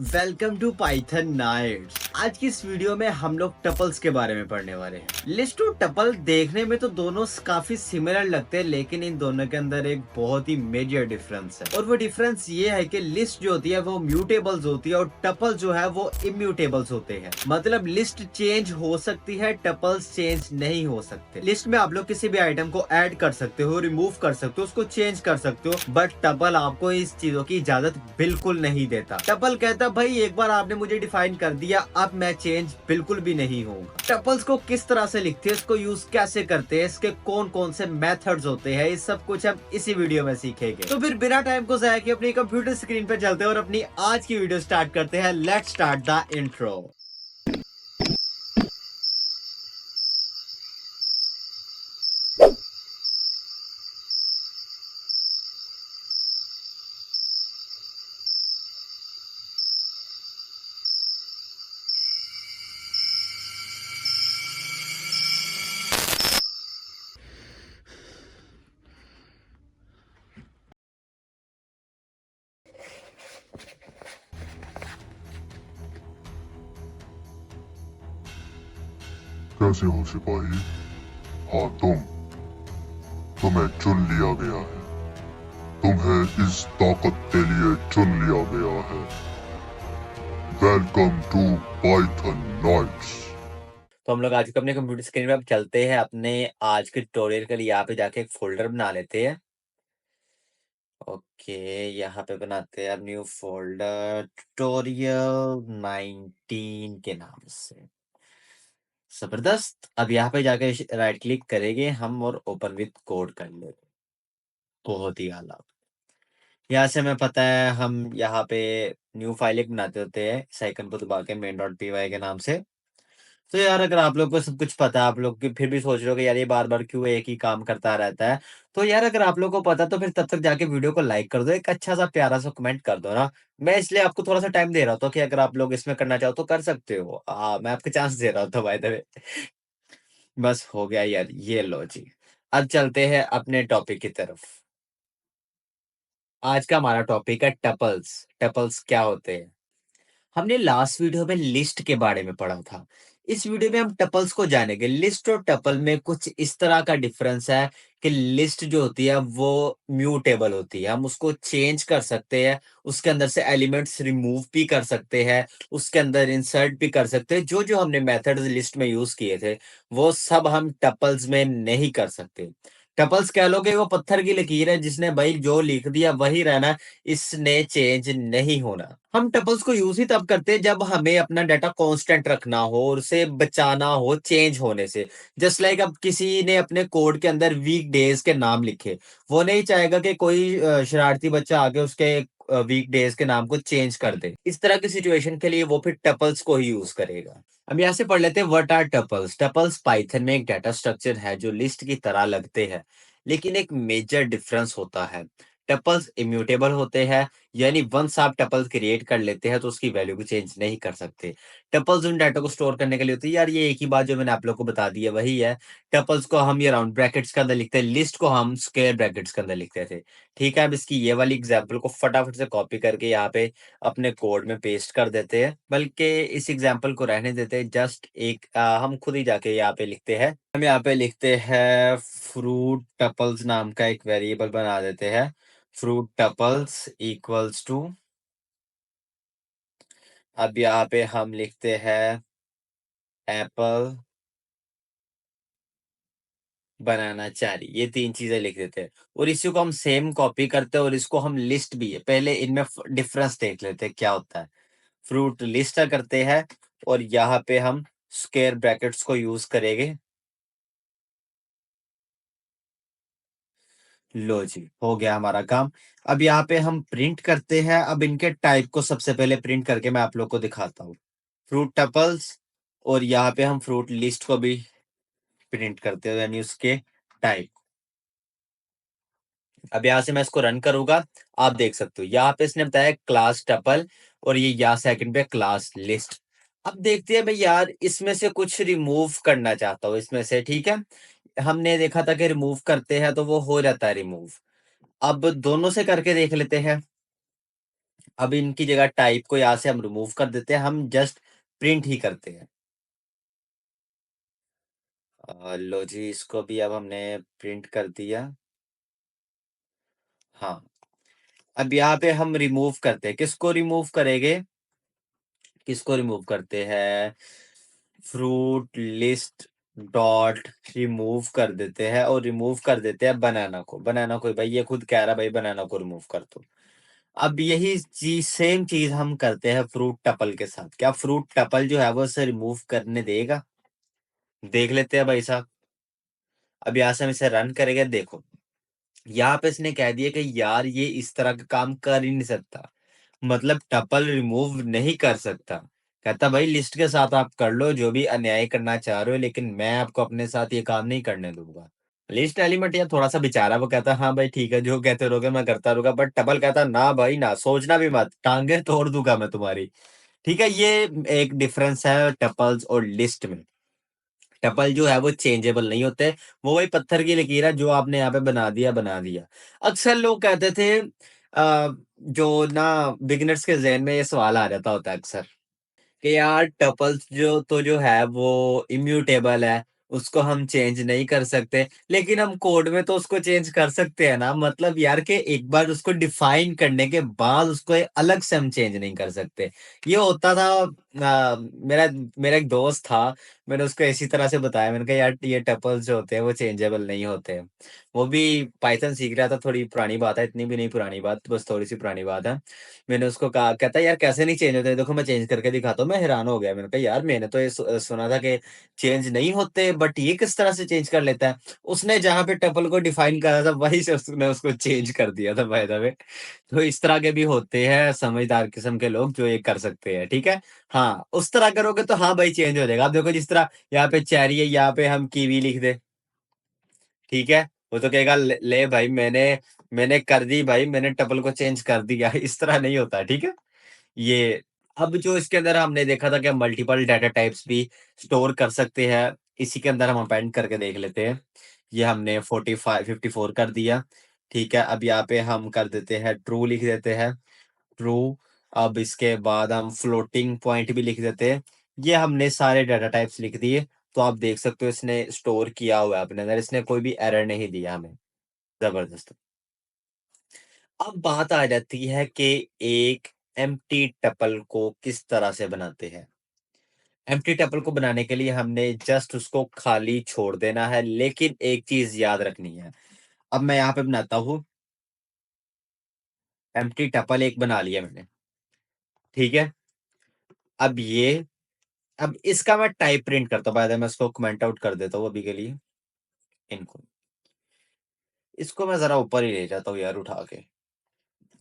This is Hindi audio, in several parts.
Welcome to Python nights. आज की इस वीडियो में हम लोग टपल्स के बारे में पढ़ने वाले हैं। लिस्ट और टपल देखने में तो दोनों काफी सिमिलर लगते हैं, लेकिन इन दोनों के अंदर एक बहुत ही मेजर डिफरेंस है। और वो डिफरेंस ये है कि लिस्ट जो होती है वो म्यूटेबल्स होती है और टपल जो है वो इम्यूटेबल्स होते हैं। मतलब लिस्ट चेंज हो सकती है, टपल्स चेंज नहीं हो सकते। लिस्ट में आप लोग किसी भी आइटम को ऐड कर सकते हो, रिमूव कर सकते हो, उसको चेंज कर सकते हो, बट टपल आपको इस चीजों की इजाजत बिल्कुल नहीं देता। टपल कहता भाई एक बार आपने मुझे डिफाइन कर दिया, अब मैं चेंज बिल्कुल भी नहीं होऊंगा। टपल्स को किस तरह से लिखते हैं, इसको यूज कैसे करते हैं, इसके कौन कौन से मेथड्स होते हैं, ये सब कुछ हम इसी वीडियो में सीखेंगे। तो फिर बिना टाइम को जाया किए अपनी कंप्यूटर स्क्रीन पर चलते हैं और अपनी आज की वीडियो स्टार्ट करते हैं। Let's start the intro. कैसे हो सिपाही? हाँ तुम्हें चुन लिया गया है। तुम्हें इस ताकत के लिए चुन लिया गया है। Welcome to Python nights. तो हम लोग आज को अपने कंप्यूटर स्क्रीन पे अब चलते हैं। अपने आज के ट्यूटोरियल के लिए यहाँ पे जाके एक फोल्डर बना लेते हैं। ओके, यहाँ पे बनाते हैं अब न्यू फोल्डर ट्यूटोरियल 19 के नाम से। जबरदस्त। अब यहाँ पे जाके राइट क्लिक करेंगे हम और ओपन विद कोड कर लेंगे। बहुत ही आला। यहाँ से हमें पता है हम यहाँ पे न्यू फाइल एक बनाते होते हैं, इस आइकन को दबा के main.py के नाम से। तो यार अगर आप लोग को सब कुछ पता है, आप लोग फिर भी सोच रहे हो कि यार ये बार बार क्यों एक ही काम करता रहता है, तो यार अगर आप लोग को पता तो फिर तब तक जाके वीडियो को लाइक कर दो, एक अच्छा सा प्यारा सा कमेंट कर दो ना। मैं इसलिए आपको थोड़ा सा टाइम दे रहा था कि अगर आप लोग इसमें करना चाहो तो कर सकते हो। मैं आपको चांस दे रहा था बाय द वे। बस हो गया यार, ये लो जी। अब चलते हैं अपने टॉपिक की तरफ। आज का हमारा टॉपिक है टपल्स। टपल्स क्या होते हैं? हमने लास्ट वीडियो में लिस्ट के बारे में पढ़ा था। इस वीडियो में हम टपल्स को जानेंगे। लिस्ट और टपल में कुछ इस तरह का डिफरेंस है कि लिस्ट जो होती है वो म्यूटेबल होती है, हम उसको चेंज कर सकते हैं, उसके अंदर से एलिमेंट्स रिमूव भी कर सकते हैं, उसके अंदर इंसर्ट भी कर सकते हैं। जो जो हमने मेथड्स लिस्ट में यूज किए थे वो सब हम टपल्स में नहीं कर सकते। टपल्स कह लो कि वो पत्थर की लकीर है, जिसने भाई जो लिख दिया वही रहना, इसने चेंज नहीं होना। हम टपल्स को यूज ही तब करते हैं जब हमें अपना डाटा कांस्टेंट रखना हो और उसे बचाना हो चेंज होने से। जस्ट लाइक अब किसी ने अपने कोड के अंदर वीक डेज के नाम लिखे, वो नहीं चाहेगा कि कोई शरारती बच्चा आके उसके वीक डेज के नाम को चेंज कर दे। इस तरह की सिचुएशन के लिए वो फिर टपल्स को ही यूज करेगा। हम यहाँ से पढ़ लेते हैं what are tuples. Tuples Python में एक डाटा स्ट्रक्चर है जो लिस्ट की तरह लगते हैं, लेकिन एक मेजर डिफरेंस होता है। टपल्स इम्यूटेबल होते हैं, यानी वंस आप टपल क्रिएट कर लेते हैं तो उसकी वैल्यू को चेंज नहीं कर सकते। टपल्स उन डाटा को स्टोर करने के लिए होती है। यार ये एक ही बात जो मैंने आप लोग को बता दी है वही है। टपल्स को हम ये राउंड ब्रैकेट्स के अंदर लिखते हैं, लिस्ट को हम स्क्वायर ब्रैकेट्स के अंदर लिखते थे। ठीक है, अब इसकी ये वाली एग्जांपल को फटाफट से कॉपी करके यहाँ पे अपने कोड में पेस्ट कर देते हैं, बल्कि इस एग्जांपल को रहने देते हैं। जस्ट एक हम खुद ही जाके यहाँ पे लिखते हैं। हम यहाँ पे लिखते हैं फ्रूट टपल्स नाम का एक वेरिएबल बना देते हैं। फ्रूट टपल्स इक्वल्स टू, अब यहाँ पे हम लिखते हैं एप्पल बनाना चेरी, ये तीन चीजें लिख देते हैं। और इसी को हम सेम कॉपी करते हैं और इसको हम लिस्ट भी है। पहले इनमें डिफरेंस देख लेते हैं क्या होता है। फ्रूट लिस्ट करते हैं और यहाँ पे हम स्क्वायर ब्रैकेट्स को यूज करेंगे। लो जी, हो गया हमारा काम। अब यहाँ पे हम प्रिंट करते हैं। अब इनके टाइप को सबसे पहले प्रिंट करके मैं आप लोग को दिखाता हूँ। फ्रूट टपल्स, और यहाँ पे हम फ्रूट लिस्ट को भी प्रिंट करते हो, यानी उसके टाइप। अब यहाँ से मैं इसको रन करूंगा, आप देख सकते हो यहाँ पे इसने बताया क्लास टपल, और ये यहाँ सेकंड पे क्लास लिस्ट। अब देखते हैं भाई यार, इसमें से कुछ रिमूव करना चाहता हूँ इसमें से। ठीक है, हमने देखा था कि रिमूव करते हैं तो वो हो जाता है रिमूव। अब दोनों से करके देख लेते हैं। अब इनकी जगह टाइप को यहाँ से हम रिमूव कर देते हैं, हम जस्ट प्रिंट ही करते हैं। लो जी, इसको भी अब हमने प्रिंट कर दिया। हाँ, अब यहाँ पे हम रिमूव करते हैं, किसको रिमूव करेंगे? किसको रिमूव करते हैं? फ्रूट लिस्ट डॉट रिमूव कर देते हैं और रिमूव कर देते हैं बनाना को। बनाना को भाई ये खुद कह रहा है भाई बनाना को रिमूव कर दो। अब यही चीज सेम चीज हम करते हैं फ्रूट टपल के साथ। क्या फ्रूट टपल जो है वो इसे रिमूव करने देगा? देख लेते हैं भाई साहब। अब यहाँ से हम इसे रन करेंगे, देखो यहाँ पे इसने कह दिया कि यार ये इस तरह का काम कर ही नहीं सकता, मतलब टपल रिमूव नहीं कर सकता। कहता भाई लिस्ट के साथ आप कर लो जो भी अन्याय करना चाह रहे हो, लेकिन मैं आपको अपने साथ ये काम नहीं करने दूंगा। लिस्ट एलिमेंट या थोड़ा सा बेचारा, वो कहता हाँ भाई ठीक है जो कहते रहोगे मैं करता रहूंगा, बट टपल कहता ना भाई ना, सोचना भी मत, टांगे तोड़ दूंगा मैं तुम्हारी। ठीक है, ये एक डिफरेंस है टपल्स और लिस्ट में। टपल जो है वो चेंजेबल नहीं होते, वो वही पत्थर की लकीर है जो आपने यहाँ पे बना दिया बना दिया। अक्सर लोग कहते थे जो ना बिगिनर्स के ज़हन में ये सवाल आ जाता होता है अक्सर कि यार टपल्स जो है वो इम्यूटेबल है, उसको हम चेंज नहीं कर सकते, लेकिन हम कोड में तो उसको चेंज कर सकते हैं ना। मतलब यार कि एक बार उसको डिफाइन करने के बाद उसको अलग से हम चेंज नहीं कर सकते। ये होता था मेरा मेरा एक दोस्त था, मैंने उसको इसी तरह से बताया, मैंने कहा यार ये टपल्स जो होते हैं वो चेंजेबल नहीं होते। वो भी पाइथन सीख रहा था, थोड़ी पुरानी बात है, इतनी भी नहीं पुरानी बात, बस थोड़ी सी पुरानी बात है। मैंने उसको कहा, कहता है यार कैसे नहीं चेंज होते? देखो मैं चेंज करके दिखाता हूँ। मैं हैरान हो गया, मैंने कहा यार मैंने तो ये सुना था कि चेंज नहीं होते, बट ये किस तरह से चेंज कर लेता है? उसने जहाँ पे टपल को डिफाइन करा था वहीं से उसने उसको चेंज कर दिया था बाय द वे। तो इस तरह के भी होते हैं समझदार किस्म के लोग जो ये कर सकते हैं, ठीक है। हाँ, उस तरह करोगे तो हाँ भाई चेंज हो जाएगा। आप देखो जिस तरह यहाँ पे चेरी है, यहाँ पे हम कीवी लिख दे, ठीक है, वो तो कहेगा ले भाई मैंने कर दी भाई, मैंने टपल को चेंज कर दिया। इस तरह नहीं होता, ठीक है। ये अब जो इसके अंदर हमने देखा था कि मल्टीपल डाटा टाइप्स भी स्टोर कर सकते हैं, इसी के अंदर हम अपेंड करके देख लेते हैं। ये हमने 45 54 कर दिया, ठीक है। अब यहाँ पे हम कर देते हैं ट्रू, लिख देते हैं ट्रू। अब इसके बाद हम फ्लोटिंग पॉइंट भी लिख देते हैं। ये हमने सारे डाटा टाइप्स लिख दिए। तो आप देख सकते हो इसने स्टोर किया हुआ है अपने अंदर, इसने कोई भी एरर नहीं दिया हमें। जबरदस्त। अब बात आ जाती है कि एक एम्प्टी टपल को किस तरह से बनाते हैं। एम्प्टी टपल को बनाने के लिए हमने जस्ट उसको खाली छोड़ देना है, लेकिन एक चीज याद रखनी है। अब मैं यहाँ पे बनाता हूँ, एम्प्टी टपल एक बना लिया मैंने, ठीक है। अब अब इसका मैं टाइप प्रिंट करता हूँ, बाद में मैं इसको कमेंट आउट कर देता हूँ अभी के लिए। इनको इसको मैं जरा ऊपर ही ले जाता हूँ यार उठा के,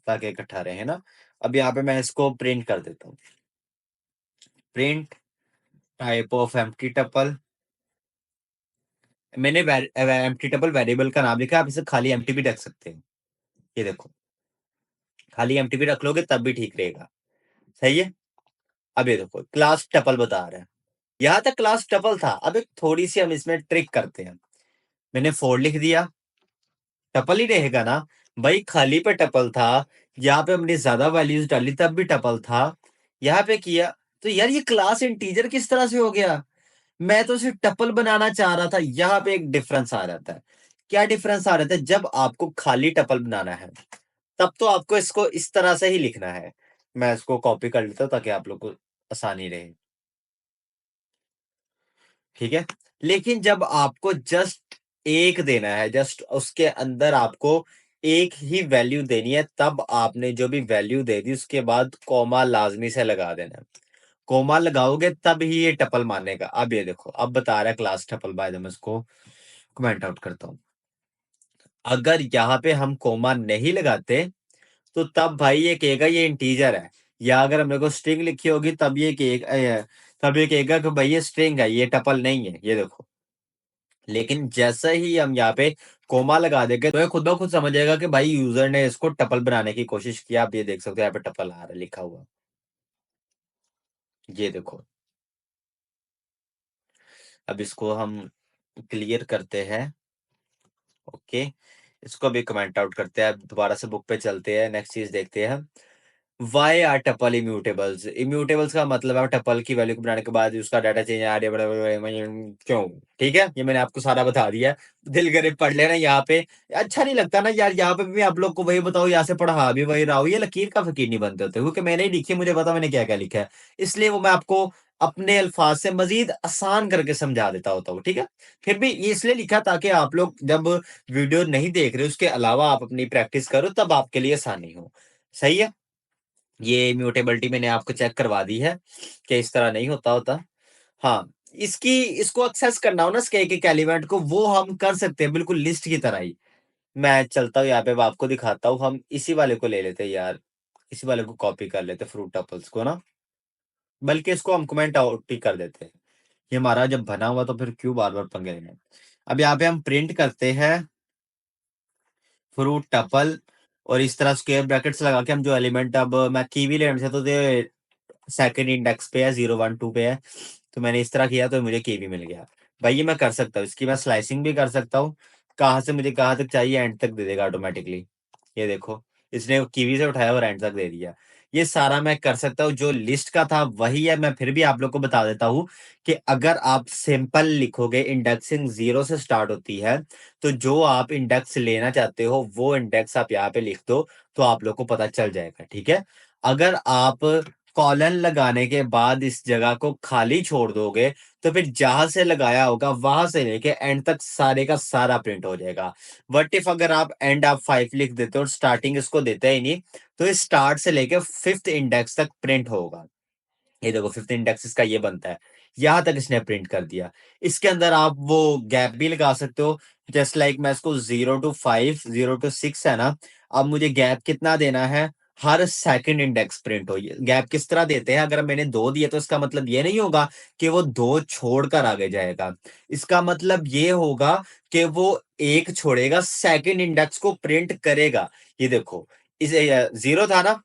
ताकि इकट्ठा रहे ना। अब यहाँ पे मैं इसको प्रिंट कर देता हूँ, print type of empty tuple. मैंने एम्प्टी टपल वेरिएबल का नाम लिखा है, आप इसे खाली एम्प्टी भी रख सकते हैं। ये देखो, खाली एम्प्टी भी रख लोगे तब भी ठीक रहेगा, सही है। अब ये देखो क्लास टपल बता रहा है, यहाँ तक क्लास टपल था। अब एक थोड़ी सी हम इसमें ट्रिक करते हैं। मैंने 4 लिख दिया, टपल ही रहेगा ना भाई, खाली पे टपल था, यहाँ पे हमने ज्यादा वैल्यूज डाली तब भी टपल था, यहाँ पे किया तो यार ये क्लास इंटीजर किस तरह से हो गया? मैं तो सिर्फ टपल बनाना चाह रहा था। यहाँ पे एक डिफरेंस आ जाता है। क्या डिफरेंस आ जाता है? जब आपको खाली टपल बनाना है तब तो आपको इसको इस तरह से ही लिखना है। मैं इसको कॉपी कर लेता हूँ ताकि आप लोग को आसानी रहे, ठीक है। लेकिन जब आपको जस्ट एक देना है, जस्ट उसके अंदर आपको एक ही वैल्यू देनी है, तब आपने जो भी वैल्यू दे दी उसके बाद कॉमा लाजमी से लगा देना है। कॉमा लगाओगे तब ही ये टपल मानेगा। अब ये देखो, अब बता रहा है class tuple, by the way मैं इसको कमेंट आउट करता हूँ। अगर यहाँ पे हम कॉमा नहीं लगाते तो तब भाई ये कहेगा ये इंटीजर है, या अगर हमने को स्ट्रिंग लिखी होगी तब तब ये कहेगा कि भाई ये स्ट्रिंग है, ये टपल नहीं है। ये देखो, लेकिन जैसे ही हम यहाँ पे कोमा लगा देंगे तो ये खुद ब खुद समझ जाएगा कि भाई यूजर ने इसको टपल बनाने की कोशिश किया। आप ये देख सकते हो यहाँ पे टपल आ रहा है लिखा हुआ, ये देखो। अब इसको हम क्लियर करते हैं, ओके। इसको भी कमेंट आउट करते हैं, दोबारा से बुक पे चलते हैं, नेक्स्ट चीज देखते हैं। Why are tuple immutables? Immutables का मतलब है टपल की वैल्यू को बनाने के बाद उसका डाटा चेंज आ रहा है, क्यों? ठीक है, ये मैंने आपको सारा बता दिया। दिल करे पढ़ लेना यहाँ पे। अच्छा नहीं लगता ना यार, यहाँ पे भी आप लोग को वही बताओ, यहाँ से पढ़ा भी वही रहा हूँ, ये लकीर का फकीर नहीं बनते होते, क्योंकि मैंने ही लिखी, मुझे पता मैंने क्या क्या लिखा है, इसलिए वो मैं आपको अपने अल्फाज से मजीद आसान करके समझा देता होता हूँ, ठीक है। फिर भी ये इसलिए लिखा ताकि आप लोग जब वीडियो नहीं देख रहे, उसके अलावा आप अपनी प्रैक्टिस करो, तब आपके लिए आसानी हो। सही है। ये म्यूटेबिलिटी मैंने आपको चेक करवा दी है कि इस तरह नहीं होता होता। हाँ, इसकी इसको एक्सेस करना हो ना एक एलिमेंट को, वो हम कर सकते हैं बिल्कुल लिस्ट की तरह ही। मैं चलता हूँ यहाँ पे, अब आपको दिखाता हूँ। हम इसी वाले को ले लेते हैं यार, इसी वाले को कॉपी कर लेते फ्रूट टपल्स को ना, बल्कि इसको हम कमेंट आउट ही कर देते हैं। ये हमारा जब बना हुआ तो फिर क्यों बार बार पंगे लेने। अब यहाँ पे हम प्रिंट करते हैं फ्रूट टपल, और इस तरह स्क्वायर ब्रैकेट्स लगा के हम जो एलिमेंट, अब मैं कीवी लेने से तो सेकंड इंडेक्स पे है, 0 1 2 पे है, तो मैंने इस तरह किया तो मुझे कीवी मिल गया। भाई ये मैं कर सकता हूँ, इसकी मैं स्लाइसिंग भी कर सकता हूँ, कहाँ से मुझे कहाँ तक चाहिए एंड तक दे देगा ऑटोमेटिकली। ये देखो, इसने कीवी से उठाया और एंड तक दे दिया। ये सारा मैं कर सकता हूँ, जो लिस्ट का था वही है। मैं फिर भी आप लोग को बता देता हूँ कि अगर आप सिंपल लिखोगे, इंडेक्सिंग 0 से स्टार्ट होती है, तो जो आप इंडेक्स लेना चाहते हो वो इंडेक्स आप यहाँ पे लिख दो, तो आप लोग को पता चल जाएगा, ठीक है। अगर आप कॉलन लगाने के बाद इस जगह को खाली छोड़ दोगे, तो फिर जहां से लगाया होगा वहां से लेके एंड तक सारे का सारा प्रिंट हो जाएगा। वट इफ अगर आप एंड आप 5 लिख देते हो और स्टार्टिंग इसको देते ही नहीं, तो इस स्टार्ट से लेके 5th इंडेक्स तक प्रिंट होगा। ये देखो 5th इंडेक्स इसका ये बनता है, यहाँ तक इसने प्रिंट कर दिया। इसके अंदर आप वो गैप भी लगा सकते हो, जस्ट लाइक मैं इसको 0 to 5, 0 to 6 है ना। अब मुझे गैप कितना देना है, हर सेकंड इंडेक्स प्रिंट हो। गैप किस तरह देते हैं, अगर मैंने 2 दिए तो इसका मतलब ये नहीं होगा कि वो 2 छोड़कर आगे जाएगा। इसका मतलब ये होगा कि वो एक छोड़ेगा, सेकंड इंडेक्स को प्रिंट करेगा। ये देखो, इसे 0 था ना,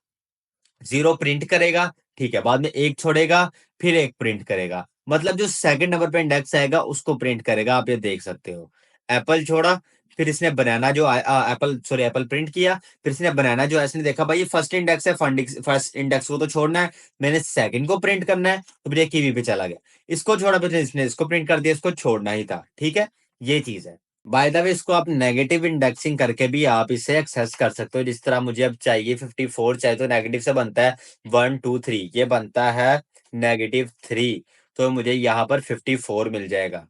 0 प्रिंट करेगा, ठीक है, बाद में 1 छोड़ेगा, फिर 1 प्रिंट करेगा, मतलब जो सेकंड नंबर पे इंडेक्स आएगा उसको प्रिंट करेगा। आप ये देख सकते हो। एप्पल छोड़ा, फिर इसने बनाना जो एप्पल, सॉरी, एप्पल प्रिंट किया, फिर इसने बनाना जो है, इसने देखा भाई ये फर्स्ट इंडेक्स है, फर्स्ट इंडेक्स को तो छोड़ना है, मैंने सेकंड को प्रिंट करना है, तो फिर ये कीवी पे चला गया। इसको छोड़ा, फिर इसने इसको प्रिंट कर दिया, इसको छोड़ना ही था, ठीक है। ये चीज है। बाय द वे, इसको आप नेगेटिव इंडेक्सिंग करके भी आप इसे एक्सेस कर सकते हो। जिस तरह मुझे अब चाहिए 54 चाहिए, तो नेगेटिव से बनता है 1 2 3, ये बनता है -3, तो मुझे यहाँ पर 54 मिल जाएगा।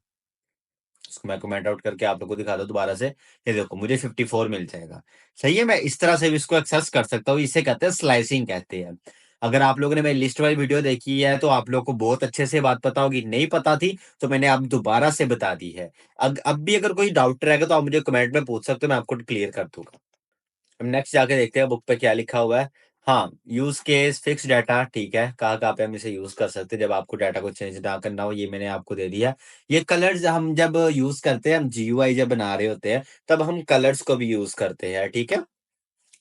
इसको मैं कमेंट आउट करके आप लोग को दिखा दो दोबारा से। ये देखो मुझे 54 मिल जाएगा। सही है, मैं इस तरह से भी इसको एक्सेस कर सकता हूँ। इसे कहते हैं स्लाइसिंग कहते हैं। अगर आप लोगों ने मेरी लिस्ट वाली वीडियो देखी है तो आप लोग को बहुत अच्छे से बात पता होगी, नहीं पता थी तो मैंने अब दोबारा से बता दी है। अब भी अगर कोई डाउट रहेगा तो आप मुझे कमेंट में पूछ सकते हो, मैं आपको क्लियर कर दूंगा। अब नेक्स्ट जाके देखते हैं बुक पे क्या लिखा हुआ है। हाँ, यूज केस फिक्स डाटा, ठीक है, कहाँ कहाँ पे हम इसे यूज कर सकते हैं जब आपको डाटा को चेंज ना करना हो, ये मैंने आपको दे दिया। ये कलर्स हम जब यूज करते हैं, हम जीयूआई जब बना रहे होते हैं, तब हम कलर्स को भी यूज करते हैं, ठीक है।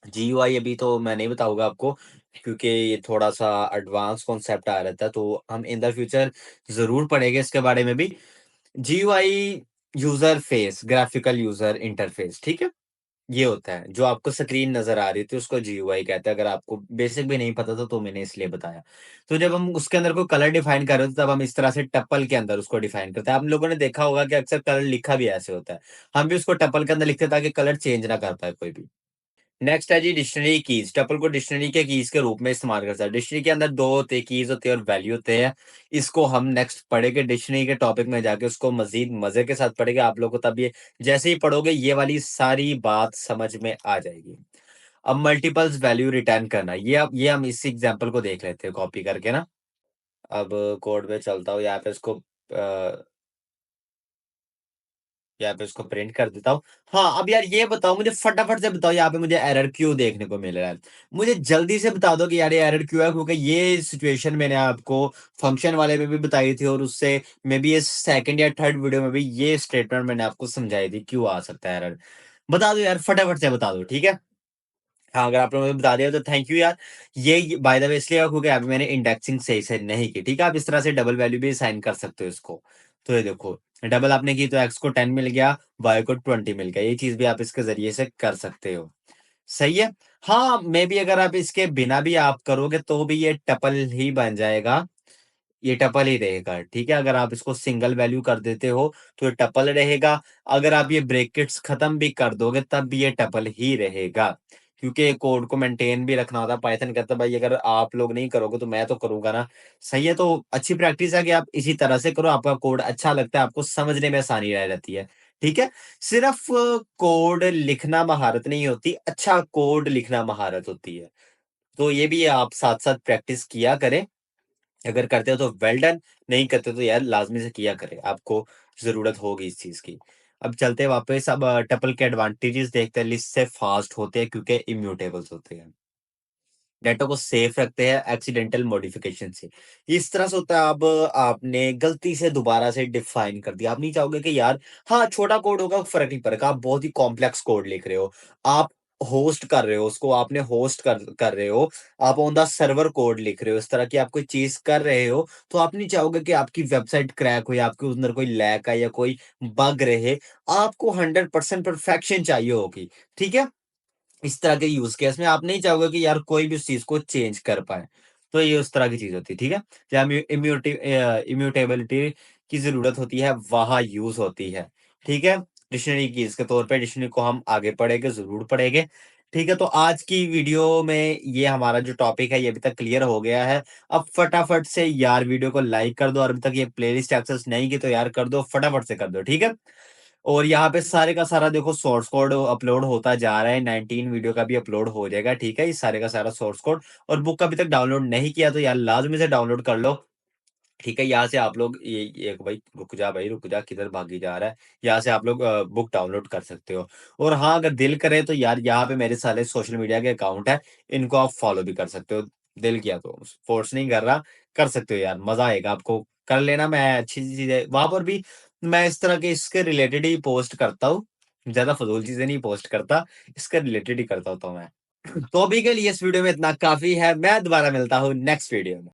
जीयूआई अभी तो मैं नहीं बताऊंगा आपको, क्योंकि ये थोड़ा सा एडवांस कॉन्सेप्ट आ रहता है, तो हम इन द फ्यूचर जरूर पढ़ेंगे इसके बारे में भी। GUI user face, graphical user interface, ठीक है। ये होता है जो आपको स्क्रीन नज़र आ रही थी, उसको जीयूआई कहते हैं। अगर आपको बेसिक भी नहीं पता था तो मैंने इसलिए बताया। तो जब हम उसके अंदर कोई कलर डिफाइन कर रहे होते हैं, तब हम इस तरह से टपल के अंदर उसको डिफाइन करते हैं। आप लोगों ने देखा होगा कि अक्सर कलर लिखा भी ऐसे होता है। हम भी उसको टपल के अंदर लिखते हैं ताकि कलर चेंज ना कर पाए कोई भी। नेक्स्ट है जी डिक्शनरी कीज। टपल को डिक्शनरी के कीज के रूप में इस्तेमाल करता है। डिक्शनरी के अंदर 2 होते हैं, कीज होते हैं और वैल्यू होते हैं। इसको हम नेक्स्ट पढ़ेंगे, डिक्शनरी के टॉपिक में जाके उसको मजीद मजे के साथ पढ़ेंगे आप लोग को। तब ये जैसे ही पढ़ोगे ये वाली सारी बात समझ में आ जाएगी। अब मल्टीपल्स वैल्यू रिटर्न करना, ये हम इस एग्जांपल को देख लेते हैं कॉपी करके ना। अब कोड पे चलता हूँ, यहाँ पे इसको यहाँ पे इसको प्रिंट कर देता हूँ। हाँ, अब यार ये बताओ मुझे, फटाफट से बताओ यहाँ पे मुझे एरर क्यों देखने को मिल रहा है। मुझे जल्दी से बता दो कि यार ये एरर क्यों है, क्योंकि ये सिचुएशन मैंने आपको फंक्शन वाले में भी बताई थी, और उससे मे बी ये सेकंड या थर्ड वीडियो में भी ये स्टेटमेंट मैंने आपको समझाई थी क्यों आ सकता है एरर। बता दो यार, फटाफट से बता दो, ठीक है। हाँ, अगर आप लोगों ने बता दिया तो थैंक यू यार। ये बाय द वे इसलिए हुआ क्योंकि अभी मैंने इंडेक्सिंग सही से नहीं की, ठीक है। आप इस तरह से डबल वैल्यू भी साइन कर सकते हो इसको। तो ये देखो, डबल आपने की तो एक्स को 10 मिल गया, वाई को 20 मिल गया। ये चीज भी आप इसके जरिए से कर सकते हो। सही है। हाँ, मे बी अगर आप इसके बिना भी आप करोगे तो भी ये टपल ही बन जाएगा, ये टपल ही रहेगा, ठीक है? अगर आप इसको सिंगल वैल्यू कर देते हो, तो ये टपल रहेगा। अगर आप ये ब्रैकेट्स खत्म भी कर दोगे, तब भी ये टपल ही रहेगा। क्योंकि कोड को मेंटेन भी रखना होता है। पाइथन कहता है भाई अगर आप लोग नहीं करोगे तो मैं तो करूँगा ना। सही है, तो अच्छी प्रैक्टिस है कि आप इसी तरह से करो, आपका कोड अच्छा लगता है, आपको समझने में आसानी रह जाती है। ठीक है? सिर्फ कोड लिखना महारत नहीं होती, अच्छा कोड लिखना महारत होती है। तो ये भी आप साथ-साथ प्रैक्टिस किया करें। अगर करते हो तो वेल डन, नहीं करते तो यार लाज़मी से किया करें, आपको ज़रूरत होगी इस चीज़ की। अब चलते हैं वापस, अब टपल के एडवांटेजेस देखते हैं। लिस्ट से फास्ट होते हैं क्योंकि इम्यूटेबल्स होते हैं। डेटा को सेफ रखते हैं एक्सीडेंटल मॉडिफिकेशन से। इस तरह से होता है, अब आपने गलती से दोबारा से डिफाइन कर दिया। आप नहीं चाहोगे कि यार हाँ, छोटा कोड होगा फ़र्क नहीं पड़ेगा। आप बहुत ही कॉम्प्लेक्स कोड लिख रहे हो। आप होस्ट कर रहे हो उसको, आपने होस्ट कर रहे हो। आप ऑन द सर्वर कोड लिख रहे हो। इस तरह की आप कोई चीज़ कर रहे हो, तो आप नहीं चाहोगे कि आपकी वेबसाइट क्रैक हो या आपके अंदर कोई लैग आए या कोई बग रहे। आपको 100% परफेक्शन चाहिए होगी। ठीक है? इस तरह के यूज़ केस में आप नहीं चाहोगे कि यार कोई भी उस चीज़ को चेंज कर पाए। तो ये उस तरह की चीज़ होती है, ठीक है? जहाँ इम्यूटेबिलिटी की ज़रूरत होती है, वहाँ यूज़ होती है, ठीक है? डिक्शनरी कीज़ के तौर पे डिक्शनरी को हम आगे पढ़ेंगे, ज़रूर पढ़ेंगे, ठीक है? तो आज की वीडियो में ये हमारा जो टॉपिक है, ये अभी तक क्लियर हो गया है। अब फटाफट से यार वीडियो को लाइक कर दो और अभी तक ये प्लेलिस्ट एक्सेस नहीं की तो यार कर दो, फटाफट से कर दो, ठीक है? और यहाँ पे सारे का सारा देखो सोर्स कोड अपलोड होता जा रहा है, 19 वीडियो का भी अपलोड हो जाएगा, ठीक है? ये सारे का सारा सोर्स कोड, और बुक अभी तक डाउनलोड नहीं किया तो यार लाज़मी से डाउनलोड कर लो, ठीक है? यहाँ से आप लोग ये भाई रुक जा, किधर भागी जा रहा है? यहाँ से आप लोग बुक डाउनलोड कर सकते हो। और हाँ, अगर दिल करे तो यार यहाँ पे मेरे सारे सोशल मीडिया के अकाउंट है, इनको आप फॉलो भी कर सकते हो, दिल किया तो। फ़ोर्स नहीं कर रहा, कर सकते हो यार, मज़ा आएगा आपको। कर लेना, मैं अच्छी चीज़ें वहाँ पर भी मैं इस तरह के इसके रिलेटेड ही पोस्ट करता हूँ। ज़्यादा फ़िज़ूल चीज़ें नहीं पोस्ट करता, इसके रिलेटेड ही करता होता हूँ मैं। तो अभी के लिए इस वीडियो में इतना काफ़ी है, मैं दोबारा मिलता हूँ नेक्स्ट वीडियो में।